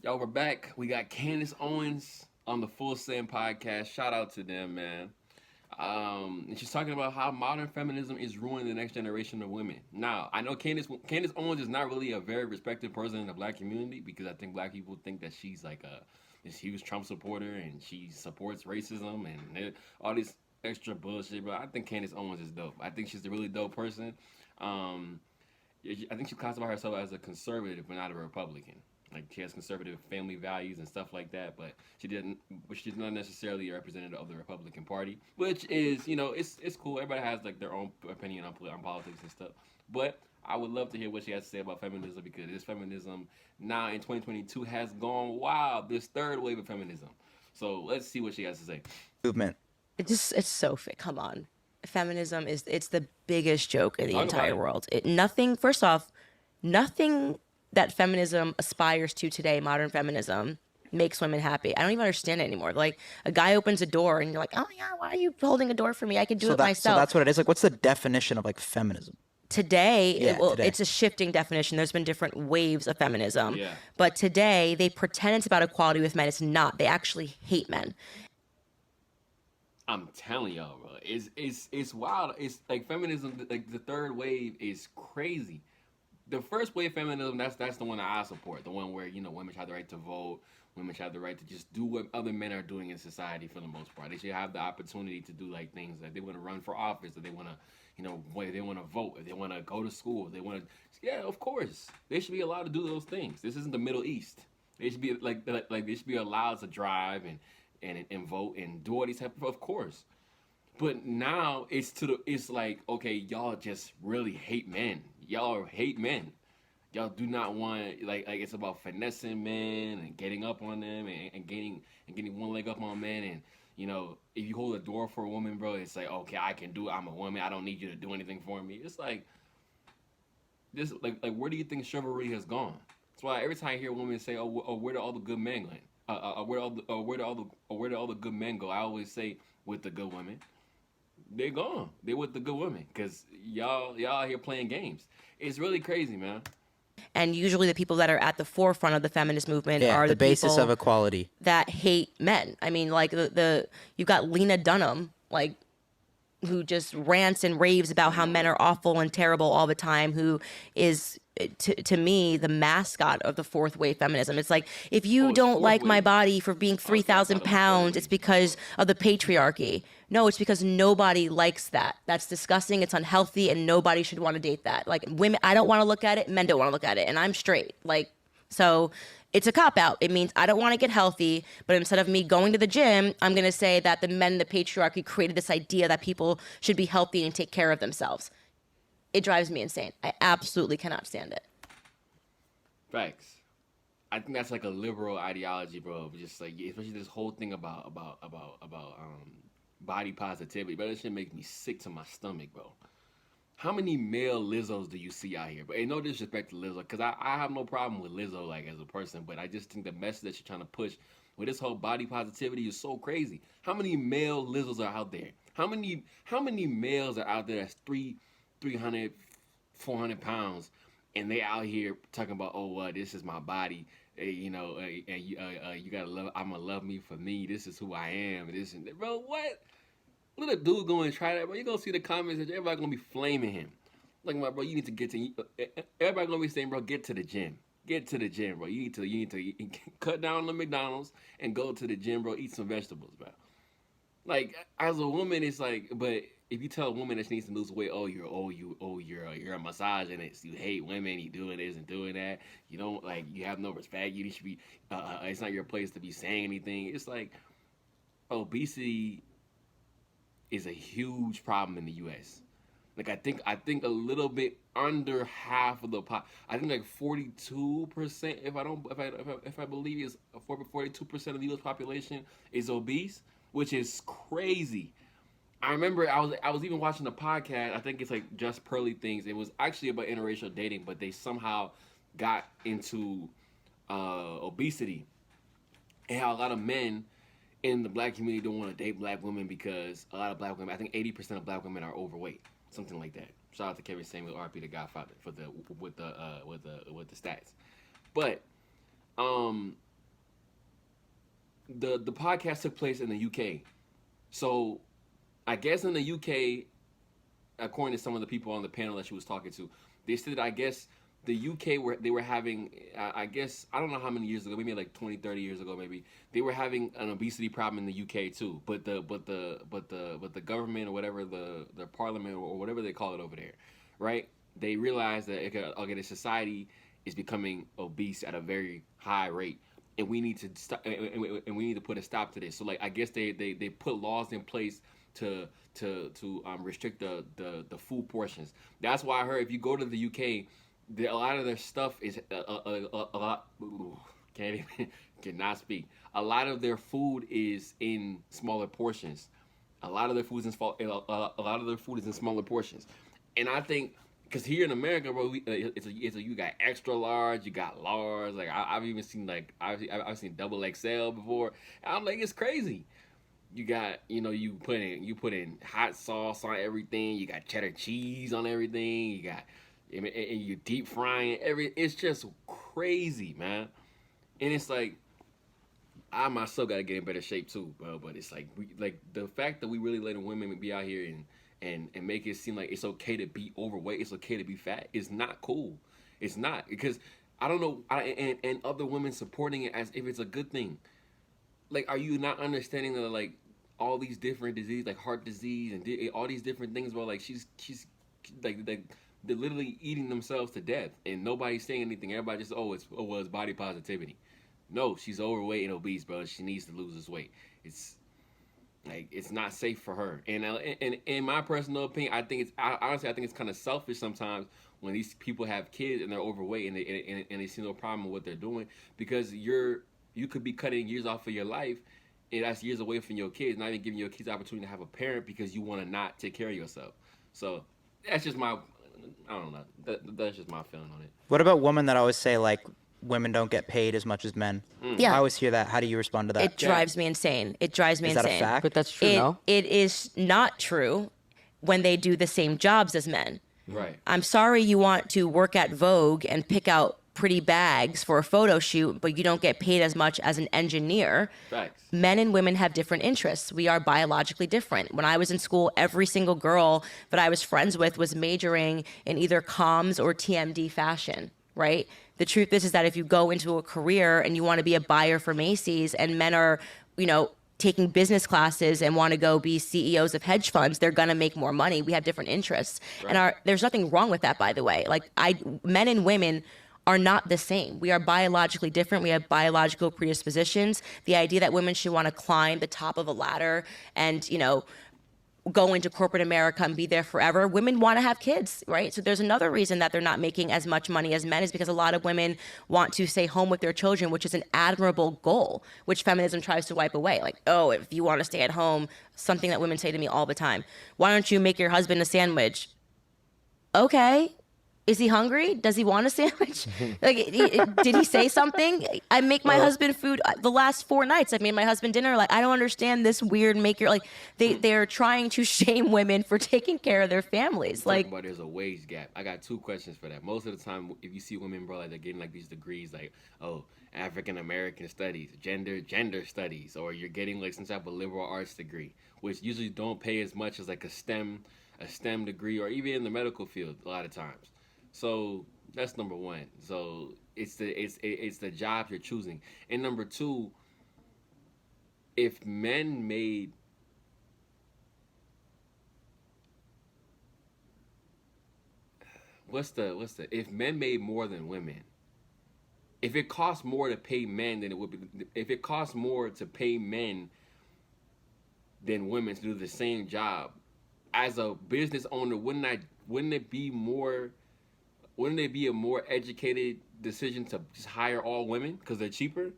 Y'all, we're back. We got Candace Owens on the Full Send podcast. Shout out to them, man. And she's talking about how modern feminism is ruining the next generation of women. Now, I know Candace Owens is not really a very respected person in the black community because I think black people think that she's like this huge Trump supporter and she supports racism and all this extra bullshit. But I think Candace Owens is dope. I think she's a really dope person. I think she classifies herself as a conservative, but not a Republican. Like she has conservative family values and stuff like that, but she's not necessarily a representative of the Republican Party, which is, it's cool. Everybody has like their own opinion on politics and stuff. But I would love to hear what she has to say about feminism because this feminism now in 2022 has gone wild. This third wave of feminism. So let's see what she has to say. Movement. It's so fit. Come on. Feminism it's the biggest joke in the entire world. First off, nothing that feminism aspires to today, modern feminism, makes women happy. I don't even understand it anymore. Like a guy opens a door and you're like, oh yeah, why are you holding a door for me? I can do it myself. So that's what it is. Like, what's the definition of like feminism? Today, it's a shifting definition. There's been different waves of feminism. Yeah. But today, they pretend it's about equality with men. It's not. They actually hate men. I'm telling y'all, bro. It's wild. It's like feminism, like the third wave is crazy. The first wave of feminism, that's the one that I support. The one where, women have the right to vote. Women have the right to just do what other men are doing in society for the most part. They should have the opportunity to do like things like they want to run for office, or they want to, if they want to vote, if they want to go to school, if they want to, yeah, of course. They should be allowed to do those things. This isn't the Middle East. They should be like they should be allowed to drive and vote and do all these type of course. But now it's like, okay, y'all just really hate men. Y'all hate men. Y'all do not want like it's about finessing men and getting up on them and getting one leg up on men. And if you hold a door for a woman, bro, it's like, okay, I can do it. I'm a woman. I don't need you to do anything for me. It's like this, like where do you think chivalry has gone? That's why every time I hear women say, oh, where do all the good men go? Where do all the good men go? I always say, with the good women. They're gone. They're with the good women because y'all here playing games. It's really crazy, man. And usually the people that are at the forefront of the feminist movement are the basis people of equality that hate men. I mean, like you've got Lena Dunham, like, who just rants and raves about how men are awful and terrible all the time, who is, to me, the mascot of the fourth wave feminism. It's like, if you don't like my body for being 3,000 pounds, it's because of the patriarchy. No, it's because nobody likes that. That's disgusting, it's unhealthy, and nobody should want to date that. Like, women, I don't want to look at it, men don't want to look at it, and I'm straight. Like, so it's a cop-out. It means I don't want to get healthy, but instead of me going to the gym, I'm going to say that the men in the patriarchy created this idea that people should be healthy and take care of themselves. It drives me insane. I absolutely cannot stand it. Facts. I think that's like a liberal ideology, bro. Just like, especially this whole thing about body positivity. But that shit makes me sick to my stomach, bro. How many male Lizzos do you see out here? But no disrespect to Lizzo, because I have no problem with Lizzo, like, as a person, but I just think the message that she's trying to push with this whole body positivity is so crazy. How many male Lizzos are out there? How many males are out there that's 300, 400 pounds, and they out here talking about, oh, this is my body, you gotta love, I'ma love me for me, this is who I am, this and that. Bro, what? Let a dude go and try that, bro. You're gonna see the comments that everybody gonna be flaming him. Like, my bro, you need to get to. Everybody gonna be saying, bro, get to the gym. Get to the gym, bro. You need to cut down on the McDonald's and go to the gym, bro. Eat some vegetables, bro. Like, as a woman, it's like, but if you tell a woman that she needs to lose weight, you're a misogynist. You hate women. You doing this and doing that. You don't like. You have no respect. You should be. It's not your place to be saying anything. It's like obesity is a huge problem in the U.S. Like, I think a little bit under half of the I think like 42%, if I believe, is 42% of the U.S. population is obese, which is crazy. I remember I was even watching a podcast. I think it's like Just Pearly Things. It was actually about interracial dating, but they somehow got into obesity and how a lot of men in the black community don't want to date black women because a lot of black women, I think 80% of black women are overweight, something like that. Shout out to Kevin Samuel, RP the Godfather, for with the stats. But the podcast took place in the UK. So I guess in the UK, according to some of the people on the panel that she was talking to, they said, I guess the UK they were having, I guess, I don't know how many years ago, maybe like 20, 30 years ago, maybe they were having an obesity problem in the UK too. But the government or whatever, the parliament or whatever they call it over there, right? They realized that the society is becoming obese at a very high rate, and we need to stop, and we need to put a stop to this. So like, I guess they put laws in place to restrict the food portions. That's why I heard if you go to the UK, a lot of their stuff is a lot. Cannot speak. A lot of their food is in smaller portions. A lot of their food is in smaller portions, and I think. Because here in America, bro, you got extra large, you got large. Like I've even seen I've seen double XL before. And I'm like, it's crazy. You got you put in hot sauce on everything. You got cheddar cheese on everything. You got and you deep frying It's just crazy, man. And it's like I myself gotta get in better shape too, bro. But it's like the fact that we really letting women be out here and make it seem like it's okay to be overweight, it's okay to be fat. It's not cool. It's not, because I don't know, and other women supporting it as if it's a good thing. Like, are you not understanding that like all these different diseases, like heart disease and all these different things, bro? Like she's like they're literally eating themselves to death, and nobody's saying anything. Everybody just it's body positivity. No, she's overweight and obese, bro. She needs to lose this weight. It's not safe for her, and in my personal opinion, I think it's kind of selfish sometimes when these people have kids and they're overweight and they see no problem with what they're doing, because you could be cutting years off of your life, and that's years away from your kids, not even giving your kids the opportunity to have a parent because you want to not take care of yourself. So that's just I don't know. That's just my feeling on it. What about women that always say like women don't get paid as much as men? Yeah. I always hear that. How do you respond to that? It drives me insane. Is that a fact? But that's true, no? It is not true when they do the same jobs as men. Right. I'm sorry you want to work at Vogue and pick out pretty bags for a photo shoot, but you don't get paid as much as an engineer. Facts. Men and women have different interests. We are biologically different. When I was in school, every single girl that I was friends with was majoring in either comms or TMD fashion, right? The truth is that if you go into a career and you want to be a buyer for Macy's, and men are, taking business classes and want to go be CEOs of hedge funds, they're going to make more money. We have different interests. Right. And there's nothing wrong with that, by the way. Like, men and women are not the same. We are biologically different. We have biological predispositions. The idea that women should want to climb the top of a ladder and, go into corporate America and be there forever. Women want to have kids, right? So there's another reason that they're not making as much money as men, is because a lot of women want to stay home with their children, which is an admirable goal, which feminism tries to wipe away. Like, oh, if you want to stay at home, something that women say to me all the time, why don't you make your husband a sandwich? Okay. Is he hungry? Does he want a sandwich? Like, did he say something? I make my husband food. The last 4 nights, I've made my husband dinner. Like, I don't understand this weird they're trying to shame women for taking care of their families. Like, but there's a wage gap. I got 2 questions for that. Most of the time, if you see women, bro, like they're getting like these degrees, like, African American studies, gender studies, or you're getting like some type of liberal arts degree, which usually don't pay as much as like a STEM degree, or even in the medical field a lot of times. So that's number one. So it's the jobs you're choosing. And number 2, if men made if men made more than women, if it costs more to pay men than it would be, if it costs more to pay men than women to do the same job, as a business owner, wouldn't it be a more educated decision to just hire all women because they're cheaper?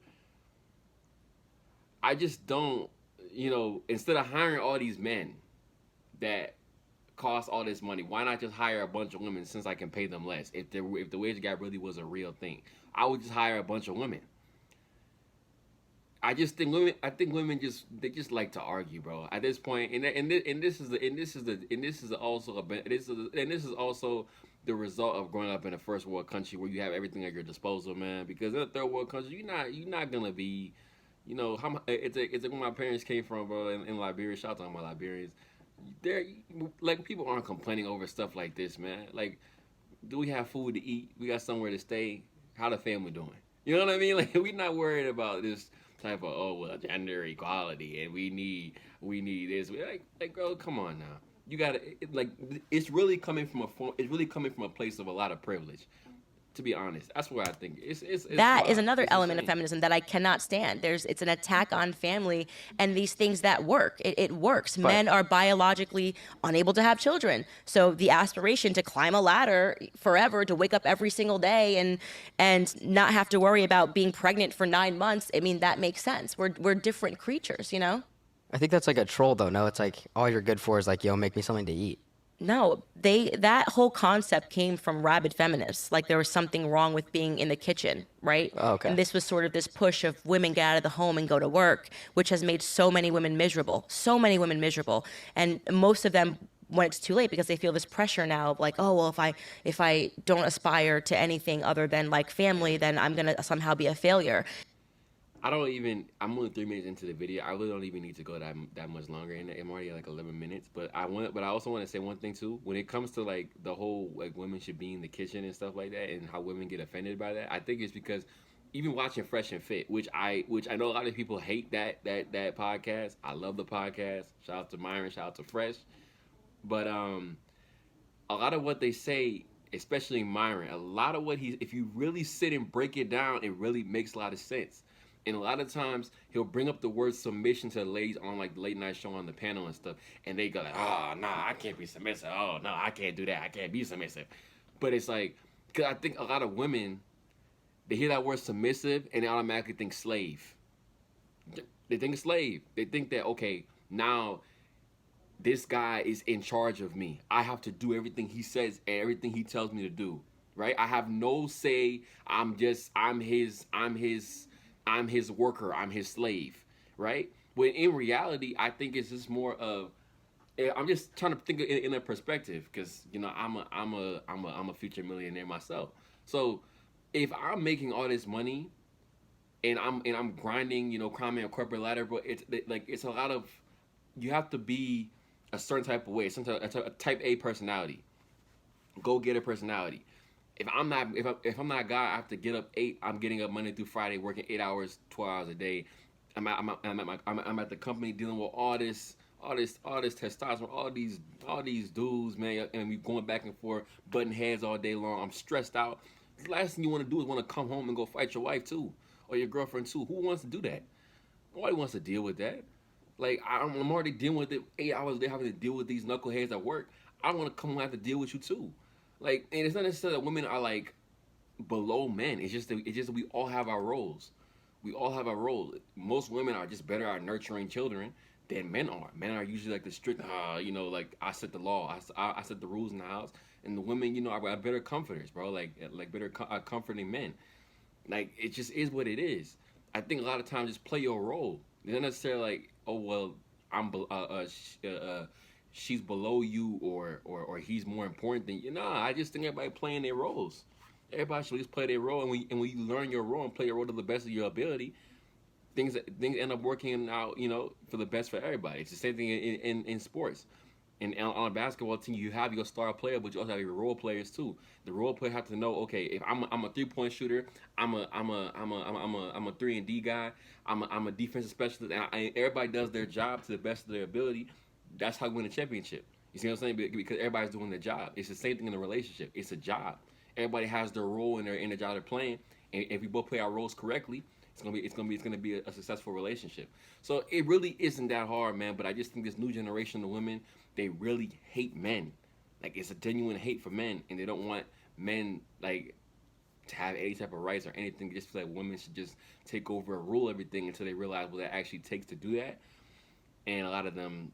I just don't, instead of hiring all these men that cost all this money, why not just hire a bunch of women, since I can pay them less? If the wage gap really was a real thing, I would just hire a bunch of women. I just think women just like to argue, bro. At this point, and this is also the result of growing up in a first world country where you have everything at your disposal, man. Because in a third world country, you're not gonna be, you know, it's like where my parents came from, bro, in Liberia. Shout out to all my Liberians. There, like, people aren't complaining over stuff like this, man. Like, do we have food to eat? We got somewhere to stay. How the family doing? You know what I mean? Like, we not worried about this type of, oh, well, gender equality and we need this. Like, girl, come on now. You gotta, like, it's really coming from a place of a lot of privilege. To be honest, that's where I think it's That wild. is another It's element of insane. feminism that I cannot stand. It's an attack on family and these things that work. It works. But Men are biologically unable to have children, so the aspiration to climb a ladder forever, to wake up every single day and not have to worry about being pregnant for 9 months. I mean, that makes sense. We're different creatures, you know. I think that's like a troll though. No, it's like all you're good for is like, yo, make me something to eat. No, that whole concept came from rabid feminists. Like there was something wrong with being in the kitchen, right? Oh, okay. And this was sort of this push of women get out of the home and go to work, which has made so many women miserable. So many women miserable. And most of them when it's too late because they feel this pressure now of like, oh well, if I don't aspire to anything other than like family, then I'm gonna somehow be a failure. I'm only 3 minutes into the video. I really don't even need to go that much longer. And I'm already at like 11 minutes. But I also want to say one thing too. When it comes to like the whole like women should be in the kitchen and stuff like that, and how women get offended by that, I think it's because even watching Fresh and Fit, which I know a lot of people hate that podcast. I love the podcast. Shout out to Myron. Shout out to Fresh. But a lot of what they say, especially Myron, a lot of what if you really sit and break it down, it really makes a lot of sense. And a lot of times he'll bring up the word submission to the ladies on like the late night show on the panel and stuff, and they go like, "Oh no, I can't be submissive. Oh no, I can't do that. I can't be submissive." But it's like, because I think a lot of women, they hear that word submissive and they automatically think slave. They think slave. They think that, okay, now this guy is in charge of me. I have to do everything he says and everything he tells me to do. Right? I have no say. I'm his worker, I'm his slave, right? When in reality, I think it's just more of, I'm just trying to think in a perspective, because you know I'm a future millionaire myself. So if I'm making all this money and I'm grinding, you know, climbing a corporate ladder, but it's a lot of, you have to be a certain type of way, a type A personality, go get a personality. If I'm not a guy, I have to get up 8. I'm getting up Monday through Friday, working 8 hours, 12 hours a day. I'm at the company dealing with all this testosterone, all these dudes, man, and we going back and forth, butting heads all day long. I'm stressed out. The last thing you want to do is want to come home and go fight your wife too, or your girlfriend too. Who wants to do that? Nobody wants to deal with that. Like I'm already dealing with it 8 hours a day, having to deal with these knuckleheads at work. I don't want to come home and have to deal with you too. Like, and it's not necessarily that women are like below men. It's just that we all have our roles. We all have our role. Most women are just better at nurturing children than men are. Men are usually like the strict, you know, like I set the law, I set the rules in the house, and the women, you know, are better comforters, bro. Like better comforting men. Like it just is what it is. I think a lot of times just play your role. It's not necessarily like, oh well, she's below you or he's more important than you. Nah, I just think everybody playing their roles. Everybody should at least play their role, and when you learn your role and play your role to the best of your ability, things end up working out, you know, for the best for everybody. It's the same thing in sports. And on a basketball team, you have your star player, but you also have your role players too. The role player have to know, okay, if I'm a 3-point shooter, I'm a 3-and-D guy, I'm a defensive specialist, and everybody does their job to the best of their ability. That's how you win a championship. You see what I'm saying? Because everybody's doing their job. It's the same thing in a relationship. It's a job. Everybody has their role in the job they're playing, and if we both play our roles correctly, it's gonna be a successful relationship. So it really isn't that hard, man. But I just think this new generation of women, they really hate men. Like it's a genuine hate for men, and they don't want men like to have any type of rights or anything. They just feel like women should just take over and rule everything until they realize what it actually takes to do that. And a lot of them,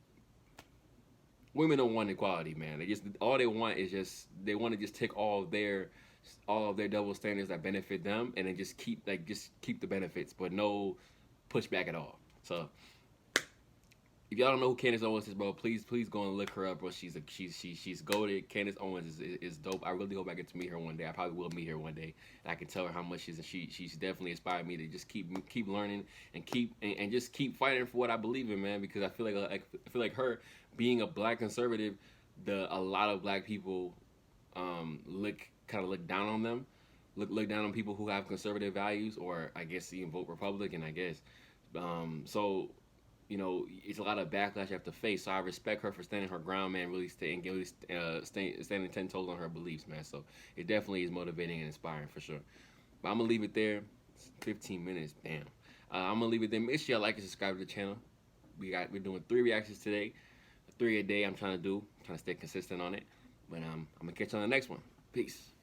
women don't want equality, man. All they want is they want to just take all of their double standards that benefit them, and then just keep the benefits, but no pushback at all. So if y'all don't know who Candace Owens is, bro, please go and look her up, bro. She's goated. Candace Owens is dope. I really hope I get to meet her one day. I probably will meet her one day, and I can tell her how much she's definitely inspired me to just keep learning and just keep fighting for what I believe in, man. Because I feel like her being a black conservative, a lot of black people look down on them, look down on people who have conservative values, or I guess even vote Republican. I guess so. You know, it's a lot of backlash you have to face. So I respect her for standing her ground, man. Really standing 10 toes on her beliefs, man. So it definitely is motivating and inspiring for sure. But I'm gonna leave it there. It's 15 minutes, damn. I'm gonna leave it there. Make sure y'all like and subscribe to the channel. We're doing 3 reactions today, 3 a day. I'm trying to stay consistent on it. But I'm gonna catch you on the next one. Peace.